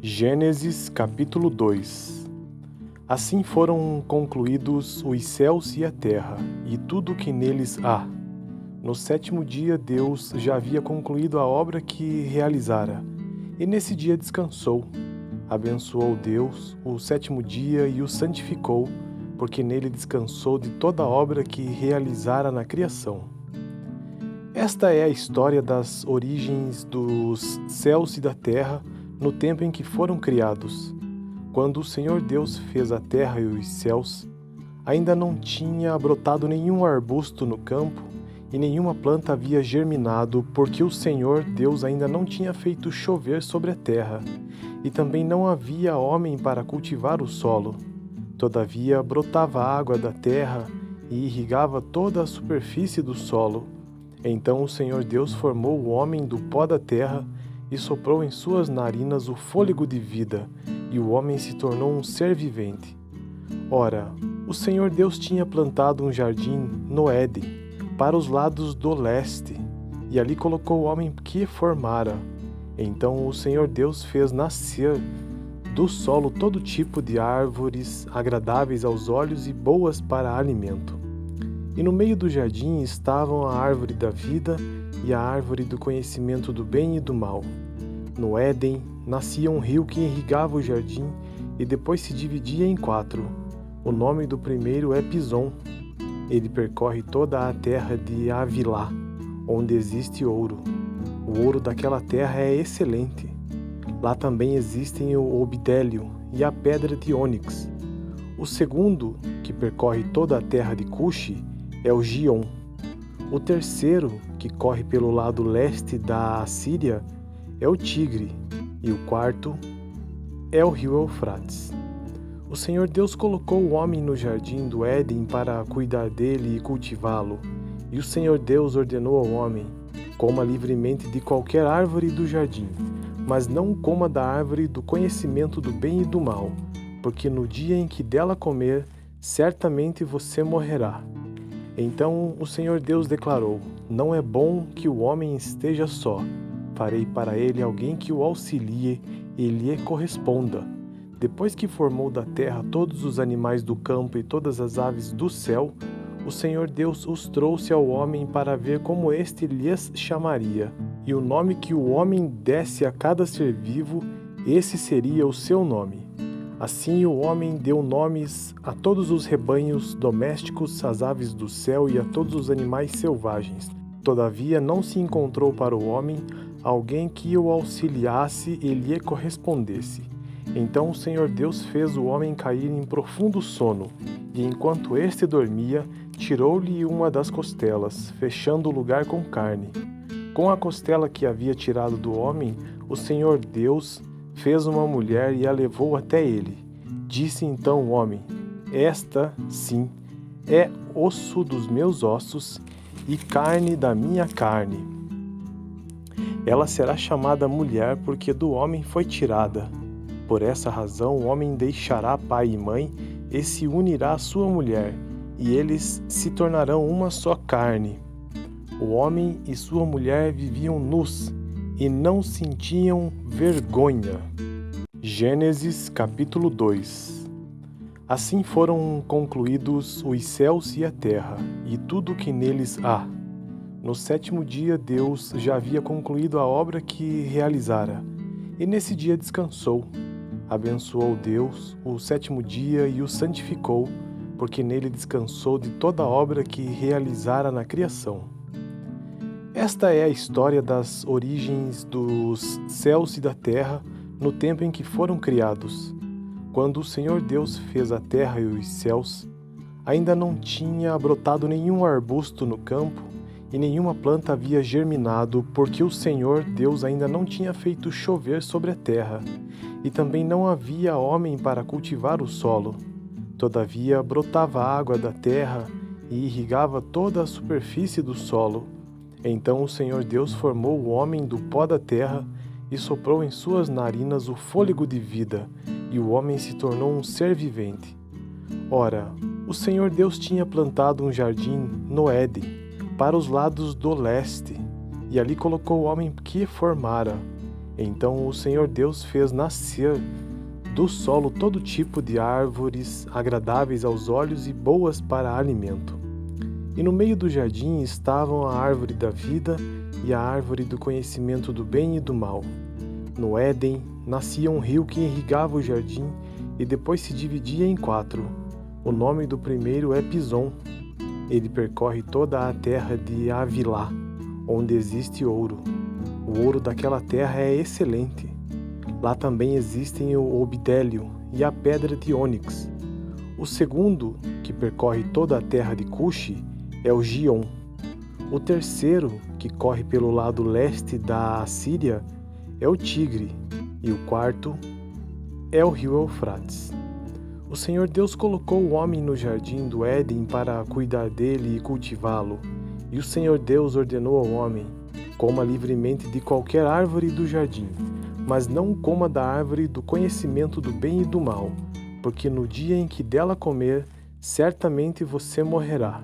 Gênesis capítulo 2. Assim foram concluídos os céus e a terra, e tudo o que neles há. No sétimo dia Deus já havia concluído a obra que realizara, e nesse dia descansou. Abençoou Deus o sétimo dia e o santificou, porque nele descansou de toda a obra que realizara na criação. Esta é a história das origens dos céus e da terra, no tempo em que foram criados. Quando o Senhor Deus fez a terra e os céus, ainda não tinha brotado nenhum arbusto no campo e nenhuma planta havia germinado, porque o Senhor Deus ainda não tinha feito chover sobre a terra, e também não havia homem para cultivar o solo. Todavia brotava água da terra e irrigava toda a superfície do solo. Então o Senhor Deus formou o homem do pó da terra e soprou em suas narinas o fôlego de vida, e o homem se tornou um ser vivente. Ora, o Senhor Deus tinha plantado um jardim no Éden, para os lados do leste, e ali colocou o homem que formara. Então o Senhor Deus fez nascer do solo todo tipo de árvores agradáveis aos olhos e boas para alimento. E no meio do jardim estavam a árvore da vida e a árvore do conhecimento do bem e do mal. No Éden nascia um rio que irrigava o jardim e depois se dividia em 4. O nome do primeiro é Pison. Ele percorre toda a terra de Havilá, onde existe ouro. O ouro daquela terra é excelente. Lá também existem o obidélio e a pedra de ônix. O segundo, que percorre toda a terra de Cuxi, é o Gion. O terceiro, que corre pelo lado leste da Assíria, é o Tigre, e o quarto é o rio Eufrates. O Senhor Deus colocou o homem no jardim do Éden para cuidar dele e cultivá-lo. E o Senhor Deus ordenou ao homem: coma livremente de qualquer árvore do jardim, mas não coma da árvore do conhecimento do bem e do mal, porque no dia em que dela comer, certamente você morrerá. Então o Senhor Deus declarou: não é bom que o homem esteja só. Farei para ele alguém que o auxilie e lhe corresponda. Depois que formou da terra todos os animais do campo e todas as aves do céu, o Senhor Deus os trouxe ao homem para ver como este lhes chamaria. E o nome que o homem desse a cada ser vivo, esse seria o seu nome. Assim o homem deu nomes a todos os rebanhos domésticos, às aves do céu e a todos os animais selvagens. Todavia não se encontrou para o homem alguém que o auxiliasse e lhe correspondesse. Então o Senhor Deus fez o homem cair em profundo sono, e enquanto este dormia, tirou-lhe uma das costelas, fechando o lugar com carne. Com a costela que havia tirado do homem, o Senhor Deus fez uma mulher e a levou até ele. Disse então o homem: esta, sim, é osso dos meus ossos e carne da minha carne. Ela será chamada mulher porque do homem foi tirada. Por essa razão o homem deixará pai e mãe e se unirá à sua mulher, e eles se tornarão uma só carne. O homem e sua mulher viviam nus e não sentiam vergonha. Gênesis capítulo 2. Assim foram concluídos os céus e a terra, e tudo o que neles há. No sétimo dia Deus já havia concluído a obra que realizara, e nesse dia descansou. Abençoou Deus o sétimo dia e o santificou, porque nele descansou de toda a obra que realizara na criação. Esta é a história das origens dos céus e da terra, no tempo em que foram criados. Quando o Senhor Deus fez a terra e os céus, ainda não tinha brotado nenhum arbusto no campo e nenhuma planta havia germinado, porque o Senhor Deus ainda não tinha feito chover sobre a terra, e também não havia homem para cultivar o solo. Todavia brotava água da terra e irrigava toda a superfície do solo. Então o Senhor Deus formou o homem do pó da terra e soprou em suas narinas o fôlego de vida, e o homem se tornou um ser vivente. Ora, o Senhor Deus tinha plantado um jardim no Éden, para os lados do leste, e ali colocou o homem que formara. Então o Senhor Deus fez nascer do solo todo tipo de árvores agradáveis aos olhos e boas para alimento. E no meio do jardim estavam a árvore da vida e a árvore do conhecimento do bem e do mal. No Éden nascia um rio que irrigava o jardim e depois se dividia em 4. O nome do primeiro é Pison. Ele percorre toda a terra de Havilá, onde existe ouro. O ouro daquela terra é excelente. Lá também existem o obidélio e a pedra de ônix. O segundo, que percorre toda a terra de Cuxi, é o Gion. O terceiro, que corre pelo lado leste da Assíria, é o Tigre. E o quarto é o rio Eufrates. O Senhor Deus colocou o homem no jardim do Éden para cuidar dele e cultivá-lo. E o Senhor Deus ordenou ao homem: coma livremente de qualquer árvore do jardim, mas não coma da árvore do conhecimento do bem e do mal, porque no dia em que dela comer, certamente você morrerá.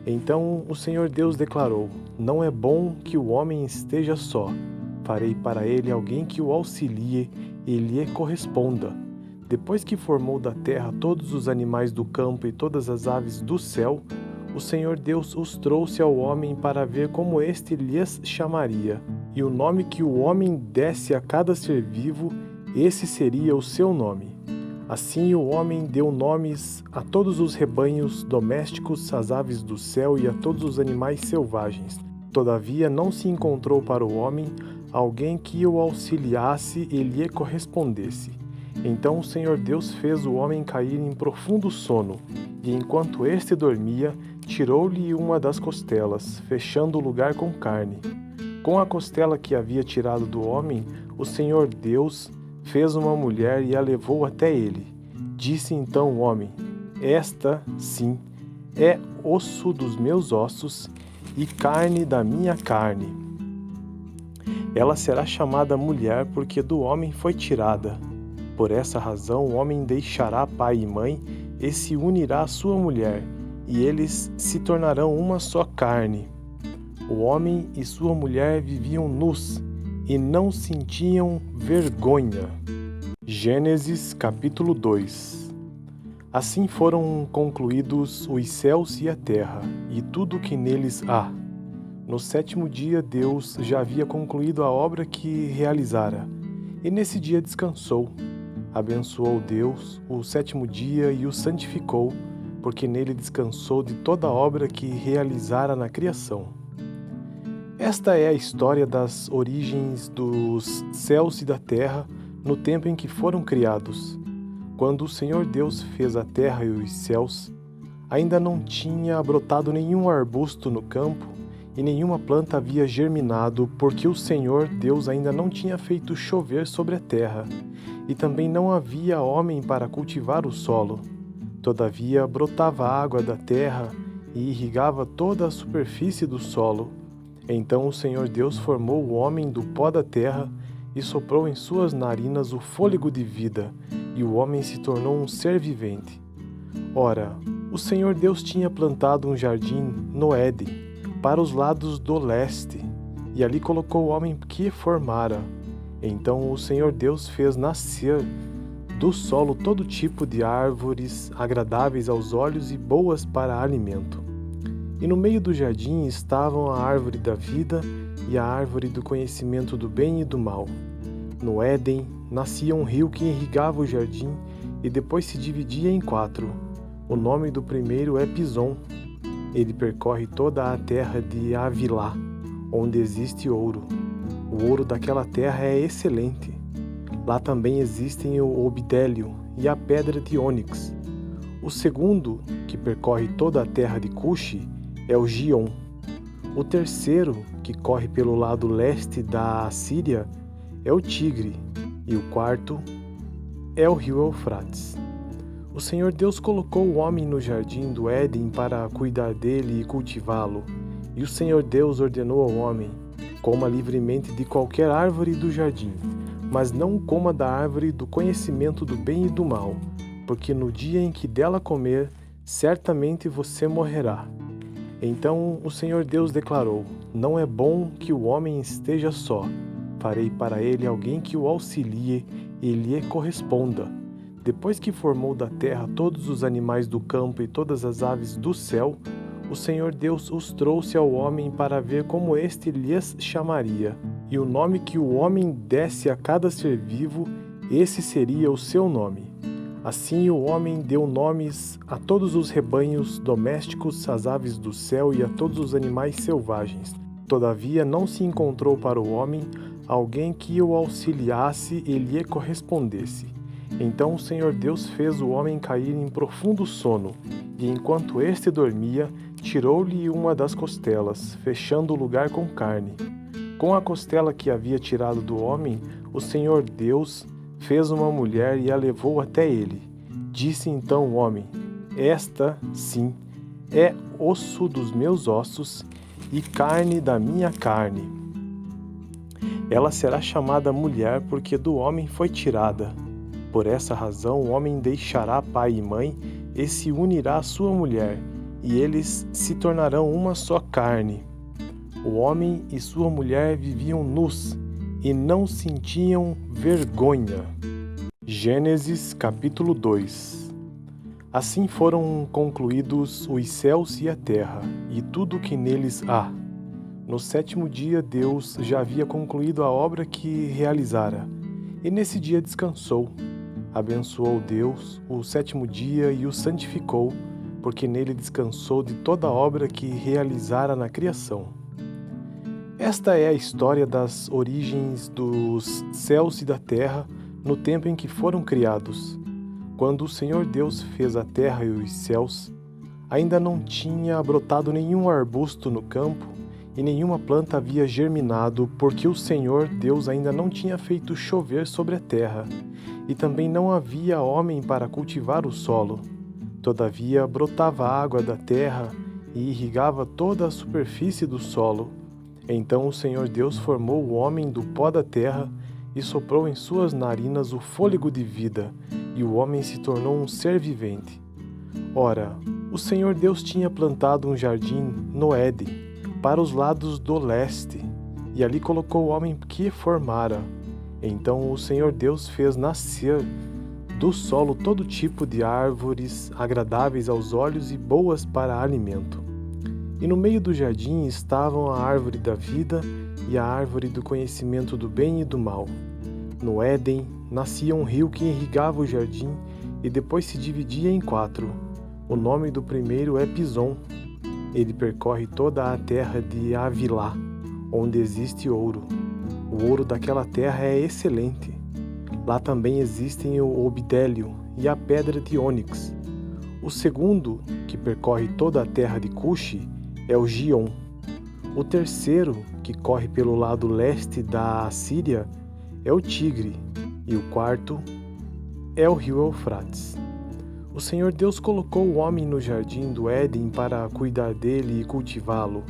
Então o Senhor Deus declarou: não é bom que o homem esteja só. Farei para ele alguém que o auxilie e lhe corresponda. Depois que formou da terra todos os animais do campo e todas as aves do céu, o Senhor Deus os trouxe ao homem para ver como este lhes chamaria. E o nome que o homem desse a cada ser vivo, esse seria o seu nome. Assim o homem deu nomes a todos os rebanhos domésticos, às aves do céu e a todos os animais selvagens. Todavia não se encontrou para o homem alguém que o auxiliasse e lhe correspondesse. Então o Senhor Deus fez o homem cair em profundo sono, e enquanto este dormia, tirou-lhe uma das costelas, fechando o lugar com carne. Com a costela que havia tirado do homem, o Senhor Deus fez uma mulher e a levou até ele. Disse então o homem: esta, sim, é osso dos meus ossos e carne da minha carne. Ela será chamada mulher porque do homem foi tirada. Por essa razão o homem deixará pai e mãe e se unirá à sua mulher, e eles se tornarão uma só carne. O homem e sua mulher viviam nus e não sentiam vergonha. Gênesis capítulo 2. Assim foram concluídos os céus e a terra, e tudo o que neles há. No 7º dia Deus já havia concluído a obra que realizara, e nesse dia descansou. Abençoou Deus o 7º dia e o santificou, porque nele descansou de toda a obra que realizara na criação. Esta é a história das origens dos céus e da terra no tempo em que foram criados. Quando o Senhor Deus fez a terra e os céus, ainda não tinha brotado nenhum arbusto no campo e nenhuma planta havia germinado, porque o Senhor Deus ainda não tinha feito chover sobre a terra, e também não havia homem para cultivar o solo. Todavia brotava água da terra e irrigava toda a superfície do solo. Então o Senhor Deus formou o homem do pó da terra e soprou em suas narinas o fôlego de vida, e o homem se tornou um ser vivente. Ora, o Senhor Deus tinha plantado um jardim no Éden, para os lados do leste, e ali colocou o homem que formara. Então o Senhor Deus fez nascer do solo todo tipo de árvores agradáveis aos olhos e boas para alimento. E no meio do jardim estavam a árvore da vida e a árvore do conhecimento do bem e do mal. No Éden nascia um rio que irrigava o jardim e depois se dividia em 4. O nome do primeiro é Pison. Ele percorre toda a terra de Havilá, onde existe ouro. O ouro daquela terra é excelente. Lá também existem o obidélio e a pedra de ônix. O segundo, que percorre toda a terra de Cuxi, é o Gion. O terceiro, que corre pelo lado leste da Assíria, é o Tigre. E o quarto é o rio Eufrates. O Senhor Deus colocou o homem no jardim do Éden para cuidar dele e cultivá-lo. E o Senhor Deus ordenou ao homem: coma livremente de qualquer árvore do jardim, mas não coma da árvore do conhecimento do bem e do mal, porque no dia em que dela comer, certamente você morrerá. Então o Senhor Deus declarou: não é bom que o homem esteja só. farei para ele alguém que o auxilie e lhe corresponda. Depois que formou da terra todos os animais do campo e todas as aves do céu, o Senhor Deus os trouxe ao homem para ver como este lhes chamaria. E o nome que o homem desse a cada ser vivo, esse seria o seu nome. Assim o homem deu nomes a todos os rebanhos domésticos, às aves do céu e a todos os animais selvagens. Todavia não se encontrou para o homem alguém que o auxiliasse e lhe correspondesse. Então o Senhor Deus fez o homem cair em profundo sono, e enquanto este dormia, tirou-lhe uma das costelas, fechando o lugar com carne. Com a costela que havia tirado do homem, o Senhor Deus fez uma mulher e a levou até ele. Disse então o homem: Esta, sim, é osso dos meus ossos e carne da minha carne. Ela será chamada mulher porque do homem foi tirada. Por essa razão o homem deixará pai e mãe e se unirá à sua mulher, e eles se tornarão uma só carne. O homem e sua mulher viviam nus e não sentiam vergonha. Gênesis capítulo 2. Assim foram concluídos os céus e a terra, e tudo o que neles há. No sétimo dia Deus já havia concluído a obra que realizara, e nesse dia descansou. Abençoou Deus o sétimo dia e o santificou, porque nele descansou de toda a obra que realizara na criação. Esta é a história das origens dos céus e da terra no tempo em que foram criados. Quando o Senhor Deus fez a terra e os céus, ainda não tinha brotado nenhum arbusto no campo e nenhuma planta havia germinado, porque o Senhor Deus ainda não tinha feito chover sobre a terra, e também não havia homem para cultivar o solo. Todavia brotava água da terra e irrigava toda a superfície do solo. Então o Senhor Deus formou o homem do pó da terra e soprou em suas narinas o fôlego de vida, e o homem se tornou um ser vivente. Ora, o Senhor Deus tinha plantado um jardim no Éden, para os lados do leste, e ali colocou o homem que formara. Então o Senhor Deus fez nascer do solo todo tipo de árvores agradáveis aos olhos e boas para alimento. E no meio do jardim estavam a árvore da vida e a árvore do conhecimento do bem e do mal. No Éden nascia um rio que irrigava o jardim e depois se dividia em 4. O nome do primeiro é Pison. Ele percorre toda a terra de Havilá, onde existe ouro. O ouro daquela terra é excelente. Lá também existem o obidélio e a pedra de ônix. O segundo, que percorre toda a terra de Cuxi, é o Gion. O terceiro, que corre pelo lado leste da Assíria, é o Tigre. E o quarto é o rio Eufrates. O Senhor Deus colocou o homem no jardim do Éden para cuidar dele e cultivá-lo.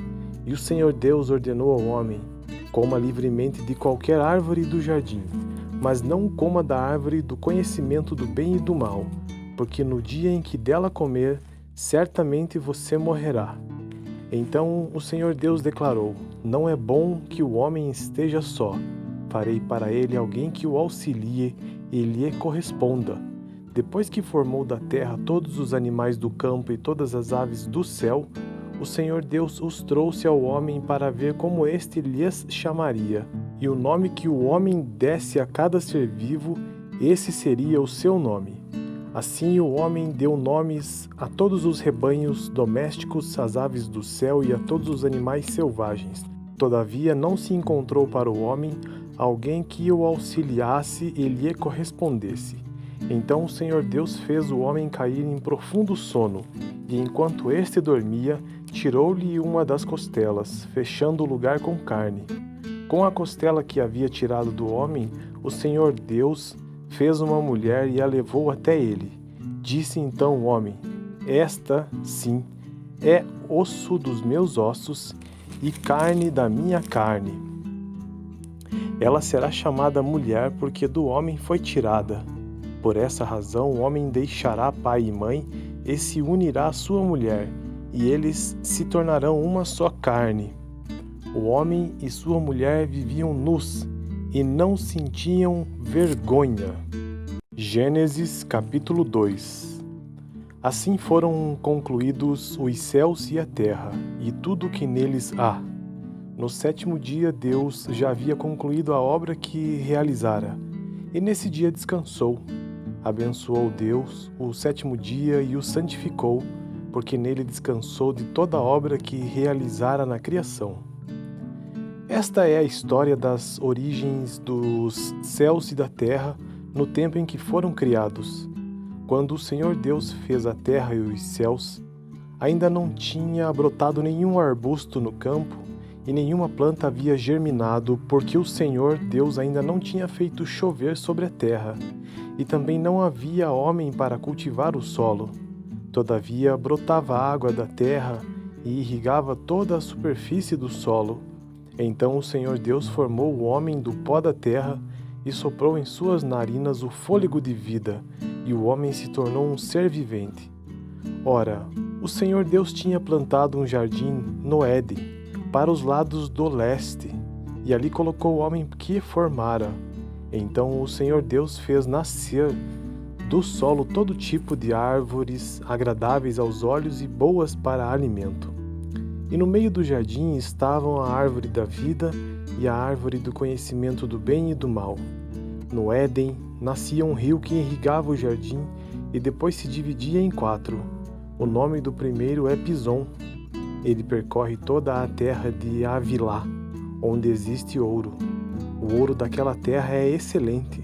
E o Senhor Deus ordenou ao homem: coma livremente de qualquer árvore do jardim, mas não coma da árvore do conhecimento do bem e do mal, porque no dia em que dela comer, certamente você morrerá. Então o Senhor Deus declarou: não é bom que o homem esteja só. Farei para ele alguém que o auxilie e lhe corresponda. Depois que formou da terra todos os animais do campo e todas as aves do céu, o Senhor Deus os trouxe ao homem para ver como este lhes chamaria. E o nome que o homem desse a cada ser vivo, esse seria o seu nome. Assim o homem deu nomes a todos os rebanhos domésticos, às aves do céu e a todos os animais selvagens. Todavia não se encontrou para o homem alguém que o auxiliasse e lhe correspondesse. Então o Senhor Deus fez o homem cair em profundo sono, e enquanto este dormia, tirou-lhe uma das costelas, fechando o lugar com carne. Com a costela que havia tirado do homem, o Senhor Deus fez uma mulher e a levou até ele. Disse então o homem: Esta, sim, é osso dos meus ossos e carne da minha carne. Ela será chamada mulher porque do homem foi tirada. Por essa razão o homem deixará pai e mãe e se unirá à sua mulher, e eles se tornarão uma só carne. O homem e sua mulher viviam nus e não sentiam vergonha. Gênesis capítulo 2. Assim foram concluídos os céus e a terra, e tudo o que neles há. No sétimo dia Deus já havia concluído a obra que realizara, e nesse dia descansou. Abençoou Deus o sétimo dia e o santificou, porque nele descansou de toda a obra que realizara na criação. Esta é a história das origens dos céus e da terra no tempo em que foram criados. Quando o Senhor Deus fez a terra e os céus, ainda não tinha brotado nenhum arbusto no campo e nenhuma planta havia germinado, porque o Senhor Deus ainda não tinha feito chover sobre a terra, e também não havia homem para cultivar o solo. Todavia brotava água da terra e irrigava toda a superfície do solo. Então o Senhor Deus formou o homem do pó da terra e soprou em suas narinas o fôlego de vida, e o homem se tornou um ser vivente. Ora, o Senhor Deus tinha plantado um jardim no Éden, para os lados do leste, e ali colocou o homem que formara. Então o Senhor Deus fez nascer do solo todo tipo de árvores agradáveis aos olhos e boas para alimento. E no meio do jardim estavam a árvore da vida e a árvore do conhecimento do bem e do mal. No Éden nascia um rio que irrigava o jardim e depois se dividia em 4. O nome do primeiro é Pison. Ele percorre toda a terra de Havilá, onde existe ouro. O ouro daquela terra é excelente.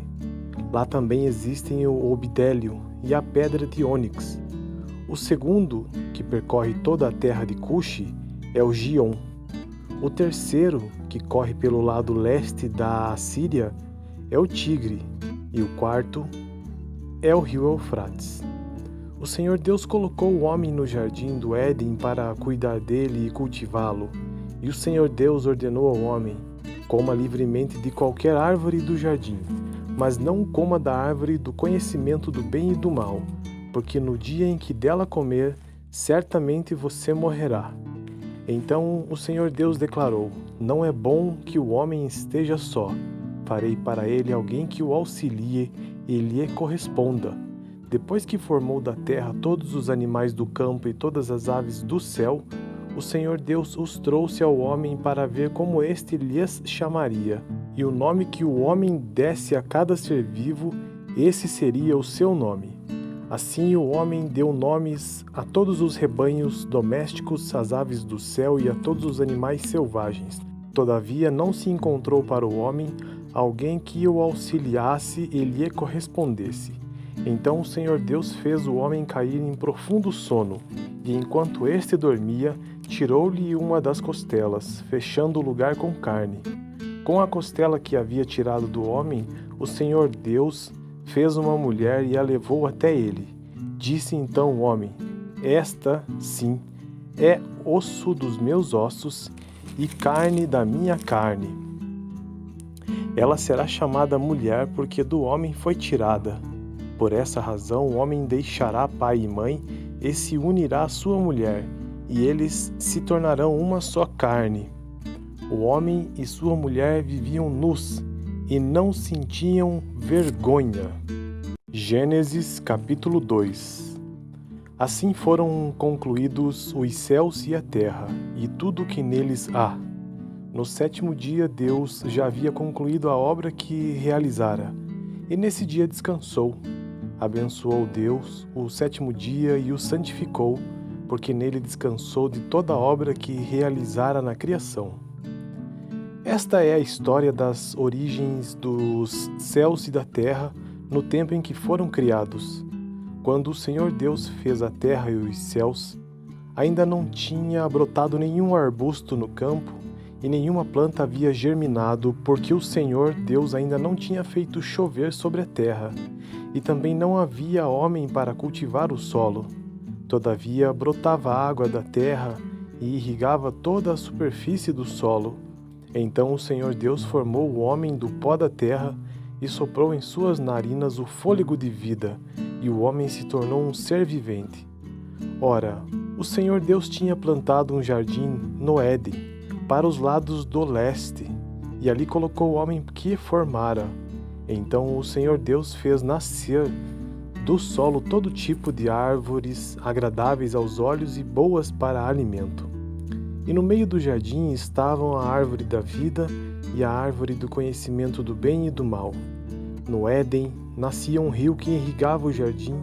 Lá também existem o obidélio e a pedra de ônix. O segundo, que percorre toda a terra de Cuxi, é o Gion. O terceiro, que corre pelo lado leste da Assíria, é o Tigre, e o quarto é o rio Eufrates. O Senhor Deus colocou o homem no jardim do Éden para cuidar dele e cultivá-lo. E o Senhor Deus ordenou ao homem: coma livremente de qualquer árvore do jardim, mas não coma da árvore do conhecimento do bem e do mal, porque no dia em que dela comer, certamente você morrerá. Então o Senhor Deus declarou: não é bom que o homem esteja só. Farei para ele alguém que o auxilie e lhe corresponda. Depois que formou da terra todos os animais do campo e todas as aves do céu, o Senhor Deus os trouxe ao homem para ver como este lhes chamaria. E o nome que o homem desse a cada ser vivo, esse seria o seu nome. Assim o homem deu nomes a todos os rebanhos domésticos, às aves do céu e a todos os animais selvagens. Todavia não se encontrou para o homem alguém que o auxiliasse e lhe correspondesse. Então o Senhor Deus fez o homem cair em profundo sono, e enquanto este dormia, tirou-lhe uma das costelas, fechando o lugar com carne. Com a costela que havia tirado do homem, o Senhor Deus fez uma mulher e a levou até ele. Disse então o homem: esta, sim, é osso dos meus ossos e carne da minha carne. Ela será chamada mulher porque do homem foi tirada. Por essa razão o homem deixará pai e mãe e se unirá à sua mulher, e eles se tornarão uma só carne. O homem e sua mulher viviam nus e não sentiam vergonha. Gênesis capítulo 2. Assim foram concluídos os céus e a terra, e tudo o que neles há. No sétimo dia Deus já havia concluído a obra que realizara, e nesse dia descansou. Abençoou Deus o sétimo dia e o santificou, porque nele descansou de toda a obra que realizara na criação. Esta é a história das origens dos céus e da terra no tempo em que foram criados. Quando o Senhor Deus fez a terra e os céus, ainda não tinha brotado nenhum arbusto no campo e nenhuma planta havia germinado, porque o Senhor Deus ainda não tinha feito chover sobre a terra, e também não havia homem para cultivar o solo. Todavia brotava água da terra e irrigava toda a superfície do solo. Então o Senhor Deus formou o homem do pó da terra e soprou em suas narinas o fôlego de vida, e o homem se tornou um ser vivente. Ora, o Senhor Deus tinha plantado um jardim no Éden, para os lados do leste, e ali colocou o homem que formara. Então o Senhor Deus fez nascer do solo todo tipo de árvores agradáveis aos olhos e boas para alimento. E no meio do jardim estavam a árvore da vida e a árvore do conhecimento do bem e do mal. No Éden nascia um rio que irrigava o jardim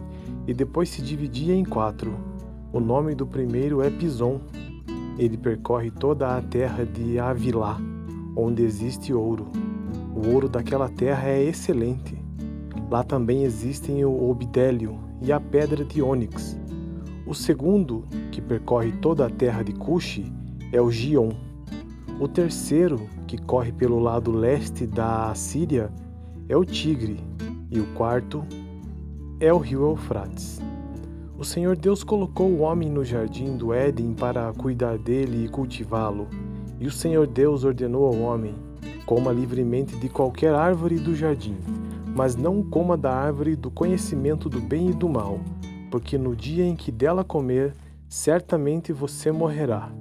e depois se dividia em 4. O nome do primeiro é Pison. Ele percorre toda a terra de Havilá, onde existe ouro. O ouro daquela terra é excelente. Lá também existem o obidélio e a pedra de ônix. O segundo, que percorre toda a terra de Cuxi, é o Gion. O terceiro, que corre pelo lado leste da Assíria, é o Tigre. E o quarto é o rio Eufrates. O Senhor Deus colocou o homem no jardim do Éden para cuidar dele e cultivá-lo. E o Senhor Deus ordenou ao homem: coma livremente de qualquer árvore do jardim, mas não coma da árvore do conhecimento do bem e do mal, porque no dia em que dela comer, certamente você morrerá.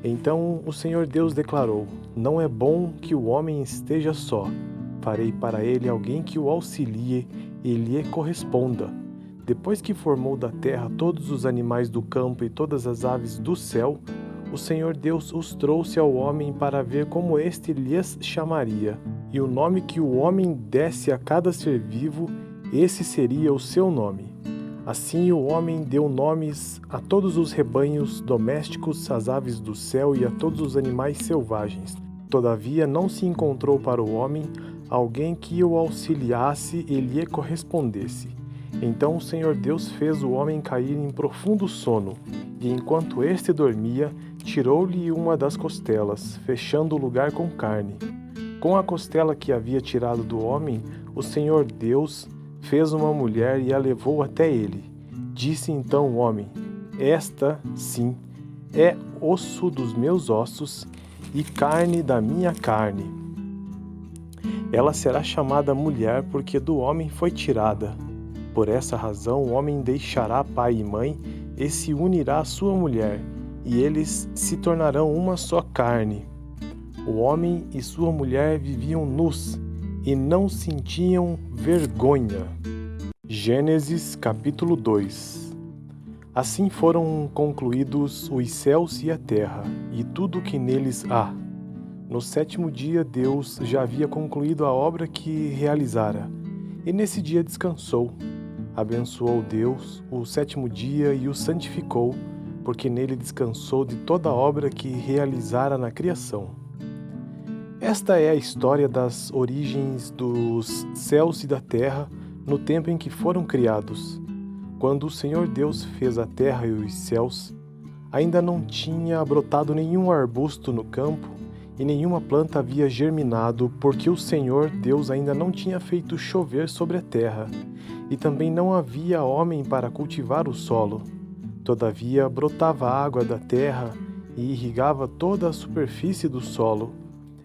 Então o Senhor Deus declarou: não é bom que o homem esteja só. Farei para ele alguém que o auxilie e lhe corresponda. Depois que formou da terra todos os animais do campo e todas as aves do céu, o Senhor Deus os trouxe ao homem para ver como este lhes chamaria. E o nome que o homem desse a cada ser vivo, esse seria o seu nome. Assim o homem deu nomes a todos os rebanhos domésticos, às aves do céu e a todos os animais selvagens. Todavia não se encontrou para o homem alguém que o auxiliasse e lhe correspondesse. Então o Senhor Deus fez o homem cair em profundo sono, e enquanto este dormia, tirou-lhe uma das costelas, fechando o lugar com carne. Com a costela que havia tirado do homem, o Senhor Deus fez uma mulher e a levou até ele. Disse então o homem: esta, sim, é osso dos meus ossos e carne da minha carne. Ela será chamada mulher porque do homem foi tirada. Por essa razão o homem deixará pai e mãe e se unirá à sua mulher, e eles se tornarão uma só carne. O homem e sua mulher viviam nus e não sentiam vergonha. Gênesis capítulo 2. Assim foram concluídos os céus e a terra, e tudo o que neles há. No 7º dia Deus já havia concluído a obra que realizara, e nesse dia descansou. Abençoou Deus o 7º dia e o santificou, porque nele descansou de toda a obra que realizara na criação. Esta é a história das origens dos céus e da terra no tempo em que foram criados. Quando o Senhor Deus fez a terra e os céus, ainda não tinha brotado nenhum arbusto no campo e nenhuma planta havia germinado, porque o Senhor Deus ainda não tinha feito chover sobre a terra, e também não havia homem para cultivar o solo. Todavia brotava água da terra e irrigava toda a superfície do solo.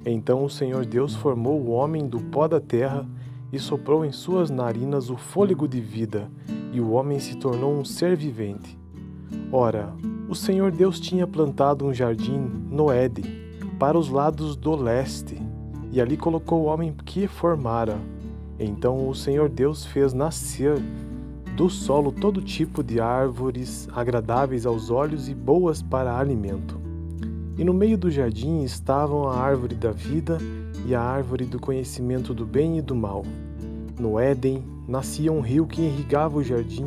Então o Senhor Deus formou o homem do pó da terra e soprou em suas narinas o fôlego de vida, e o homem se tornou um ser vivente. Ora, o Senhor Deus tinha plantado um jardim no Éden, para os lados do leste, e ali colocou o homem que formara. Então o Senhor Deus fez nascer do solo todo tipo de árvores agradáveis aos olhos e boas para alimento. E no meio do jardim estavam a árvore da vida e a árvore do conhecimento do bem e do mal. No Éden nascia um rio que irrigava o jardim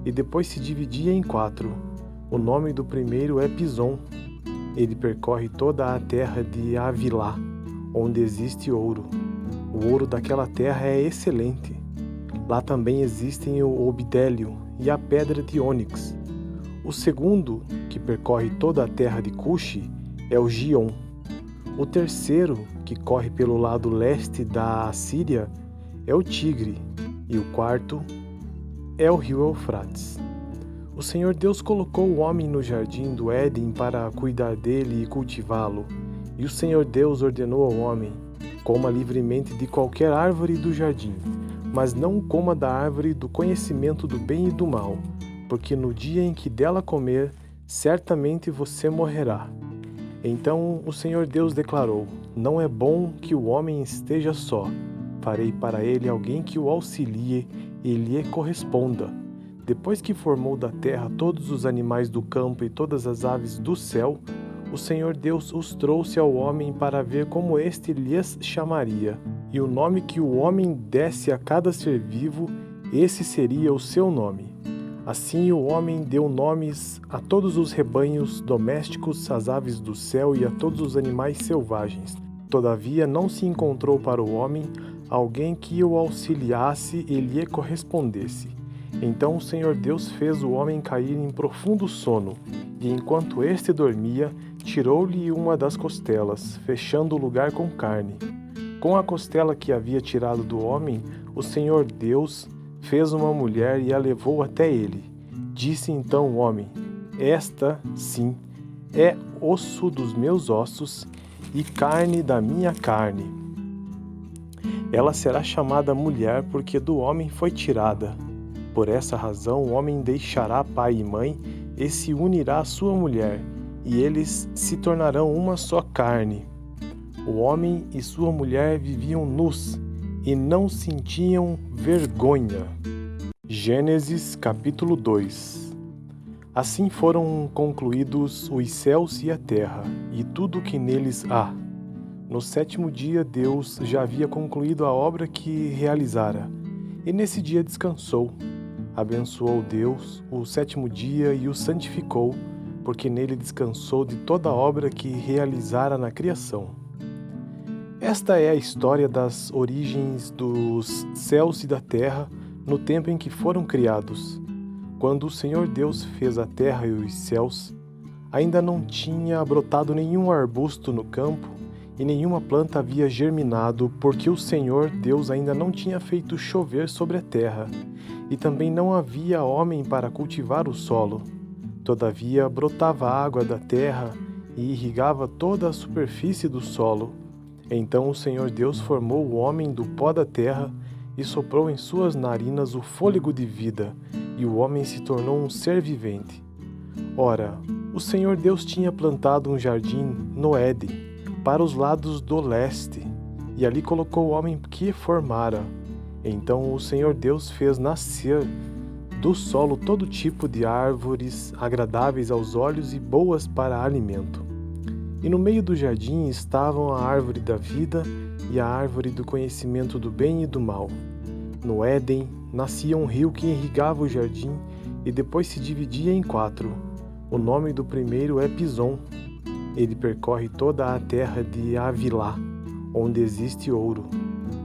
e depois se dividia em 4. O nome do primeiro é Pison. Ele percorre toda a terra de Havilá, onde existe ouro. O ouro daquela terra é excelente. Lá também existem o obidélio e a pedra de ônix. O segundo, que percorre toda a terra de Cuxi, é o Gion. O terceiro, que corre pelo lado leste da Assíria, é o Tigre. E o quarto é o rio Eufrates. O Senhor Deus colocou o homem no jardim do Éden para cuidar dele e cultivá-lo. E o Senhor Deus ordenou ao homem: coma livremente de qualquer árvore do jardim, mas não coma da árvore do conhecimento do bem e do mal, porque no dia em que dela comer, certamente você morrerá. Então o Senhor Deus declarou: Não é bom que o homem esteja só. Farei para ele alguém que o auxilie e lhe corresponda. Depois que formou da terra todos os animais do campo e todas as aves do céu, o Senhor Deus os trouxe ao homem para ver como este lhes chamaria. E o nome que o homem desse a cada ser vivo, esse seria o seu nome. Assim o homem deu nomes a todos os rebanhos domésticos, às aves do céu e a todos os animais selvagens. Todavia não se encontrou para o homem alguém que o auxiliasse e lhe correspondesse. Então o Senhor Deus fez o homem cair em profundo sono, e enquanto este dormia, tirou-lhe uma das costelas, fechando o lugar com carne. Com a costela que havia tirado do homem, o Senhor Deus fez uma mulher e a levou até ele. Disse então o homem: Esta, sim, é osso dos meus ossos e carne da minha carne. Ela será chamada mulher porque do homem foi tirada. Por essa razão o homem deixará pai e mãe e se unirá à sua mulher, e eles se tornarão uma só carne. O homem e sua mulher viviam nus e não sentiam vergonha. Gênesis capítulo 2. Assim foram concluídos os céus e a terra, e tudo o que neles há. No sétimo dia Deus já havia concluído a obra que realizara, e nesse dia descansou. Abençoou Deus o sétimo dia e o santificou, porque nele descansou de toda a obra que realizara na criação. Esta é a história das origens dos céus e da terra no tempo em que foram criados. Quando o Senhor Deus fez a terra e os céus, ainda não tinha brotado nenhum arbusto no campo e nenhuma planta havia germinado, porque o Senhor Deus ainda não tinha feito chover sobre a terra, e também não havia homem para cultivar o solo. Todavia brotava água da terra e irrigava toda a superfície do solo. Então o Senhor Deus formou o homem do pó da terra e soprou em suas narinas o fôlego de vida, e o homem se tornou um ser vivente. Ora, o Senhor Deus tinha plantado um jardim no Éden, para os lados do leste, e ali colocou o homem que formara. Então o Senhor Deus fez nascer do solo todo tipo de árvores agradáveis aos olhos e boas para alimento. E no meio do jardim estavam a árvore da vida e a árvore do conhecimento do bem e do mal. No Éden nascia um rio que irrigava o jardim e depois se dividia em 4. O nome do primeiro é Pison. Ele percorre toda a terra de Havilá, onde existe ouro.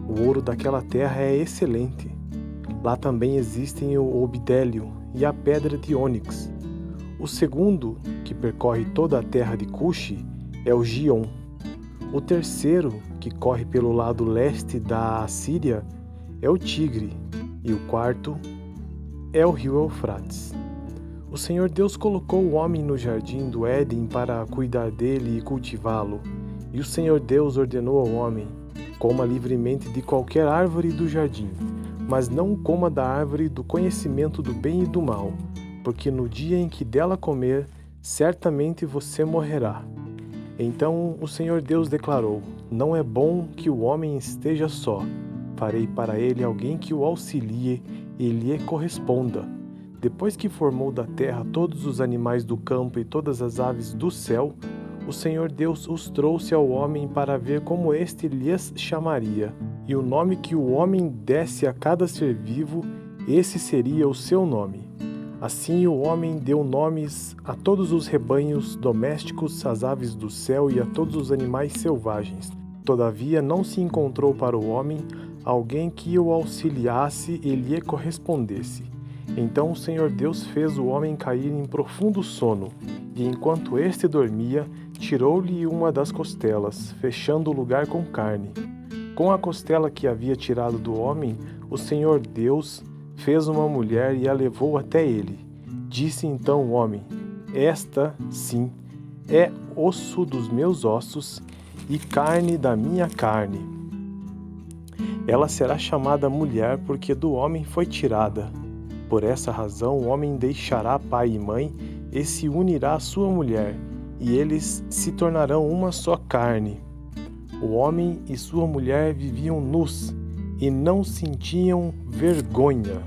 O ouro daquela terra é excelente. Lá também existem o obidélio e a pedra de ônix. O segundo, que percorre toda a terra de Cuxi, é o Gion. O terceiro, que corre pelo lado leste da Assíria, é o Tigre. E o quarto é o rio Eufrates. O Senhor Deus colocou o homem no jardim do Éden para cuidar dele e cultivá-lo. E o Senhor Deus ordenou ao homem: coma livremente de qualquer árvore do jardim, mas não coma da árvore do conhecimento do bem e do mal, porque no dia em que dela comer, certamente você morrerá. Então o Senhor Deus declarou: Não é bom que o homem esteja só. Farei para ele alguém que o auxilie e lhe corresponda. Depois que formou da terra todos os animais do campo e todas as aves do céu, o Senhor Deus os trouxe ao homem para ver como este lhes chamaria. E o nome que o homem desse a cada ser vivo, esse seria o seu nome. Assim o homem deu nomes a todos os rebanhos domésticos, às aves do céu e a todos os animais selvagens. Todavia não se encontrou para o homem alguém que o auxiliasse e lhe correspondesse. Então o Senhor Deus fez o homem cair em profundo sono, e enquanto este dormia, tirou-lhe uma das costelas, fechando o lugar com carne. Com a costela que havia tirado do homem, o Senhor Deus fez uma mulher e a levou até ele. Disse então o homem: Esta, sim, é osso dos meus ossos e carne da minha carne. Ela será chamada mulher porque do homem foi tirada. Por essa razão o homem deixará pai e mãe e se unirá à sua mulher, e eles se tornarão uma só carne. O homem e sua mulher viviam nus e não sentiam vergonha.